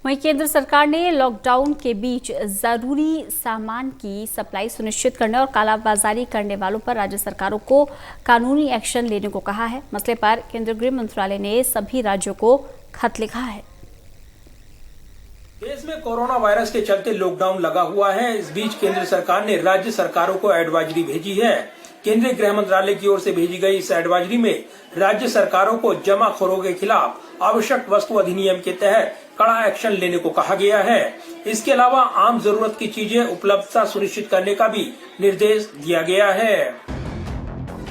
वहीं केंद्र सरकार ने लॉकडाउन के बीच जरूरी सामान की सप्लाई सुनिश्चित करने और कालाबाजारी करने वालों पर राज्य सरकारों को कानूनी एक्शन लेने को कहा है। मसले पर केंद्रीय गृह मंत्रालय ने सभी राज्यों को खत लिखा है। देश में कोरोना वायरस के चलते लॉकडाउन लगा हुआ है। इस बीच केंद्र सरकार ने राज्य सरकारों को एडवाइजरी भेजी है। केंद्रीय गृह मंत्रालय की ओर से भेजी गई इस एडवाइजरी में राज्य सरकारों को जमाखोरों के खिलाफ आवश्यक वस्तु अधिनियम के तहत कड़ा एक्शन लेने को कहा गया है। इसके अलावा आम जरूरत की चीजें उपलब्धता सुनिश्चित करने का भी निर्देश दिया गया है।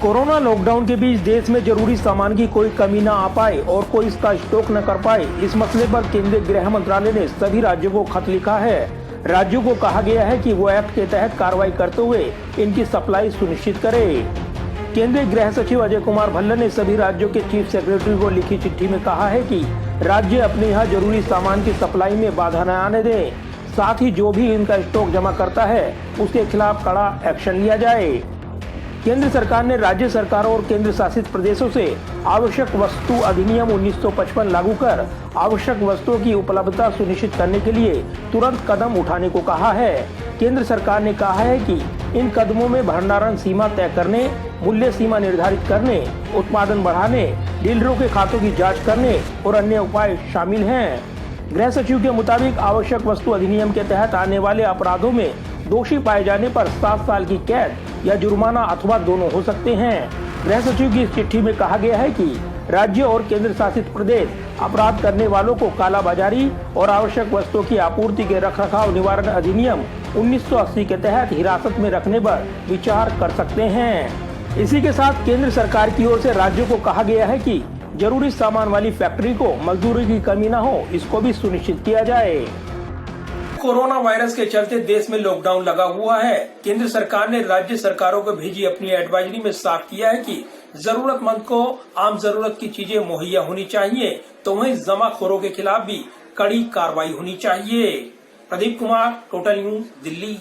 कोरोना लॉकडाउन के बीच देश में जरूरी सामान की कोई कमी न आ पाए और कोई इसका स्टॉक न कर पाए, इस मसले पर केंद्रीय गृह मंत्रालय ने सभी राज्यों को खत लिखा है। राज्यों को कहा गया है कि वो एक्ट के तहत कार्रवाई करते हुए इनकी सप्लाई सुनिश्चित करें। केंद्रीय गृह सचिव अजय कुमार भल्ला ने सभी राज्यों के चीफ सेक्रेटरी को लिखी चिट्ठी में कहा है कि राज्य अपने यहाँ जरूरी सामान की सप्लाई में बाधा न आने दें। साथ ही जो भी इनका स्टॉक जमा करता है उसके खिलाफ कड़ा एक्शन लिया जाए। केंद्र सरकार ने राज्य सरकारों और केंद्र शासित प्रदेशों से आवश्यक वस्तु अधिनियम 1955 लागू कर आवश्यक वस्तुओं की उपलब्धता सुनिश्चित करने के लिए तुरंत कदम उठाने को कहा है। केंद्र सरकार ने कहा है कि इन कदमों में भंडारण सीमा तय करने, मूल्य सीमा निर्धारित करने, उत्पादन बढ़ाने, डीलरों के खातों की जाँच करने और अन्य उपाय शामिल हैं। गृह सचिव के मुताबिक आवश्यक वस्तु अधिनियम के तहत आने वाले अपराधों में दोषी पाए जाने पर 7 साल की कैद या जुर्माना अथवा दोनों हो सकते हैं। गृह सचिव की इस चिट्ठी में कहा गया है कि राज्य और केंद्र शासित प्रदेश अपराध करने वालों को कालाबाजारी और आवश्यक वस्तुओं की आपूर्ति के रखरखाव निवारण अधिनियम 1980 के तहत हिरासत में रखने पर विचार कर सकते हैं। इसी के साथ केंद्र सरकार की ओर से राज्यों को कहा गया है कि जरूरी सामान वाली फैक्ट्री को मजदूरी की कमी न हो, इसको भी सुनिश्चित किया जाए। कोरोना वायरस के चलते देश में लॉकडाउन लगा हुआ है। केंद्र सरकार ने राज्य सरकारों को भेजी अपनी एडवाइजरी में साफ किया है कि जरूरतमंद को आम जरूरत की चीजें मुहैया होनी चाहिए, तो वहीं जमाखोरों के खिलाफ भी कड़ी कार्रवाई होनी चाहिए। Pradeep Kumar, total news, Delhi.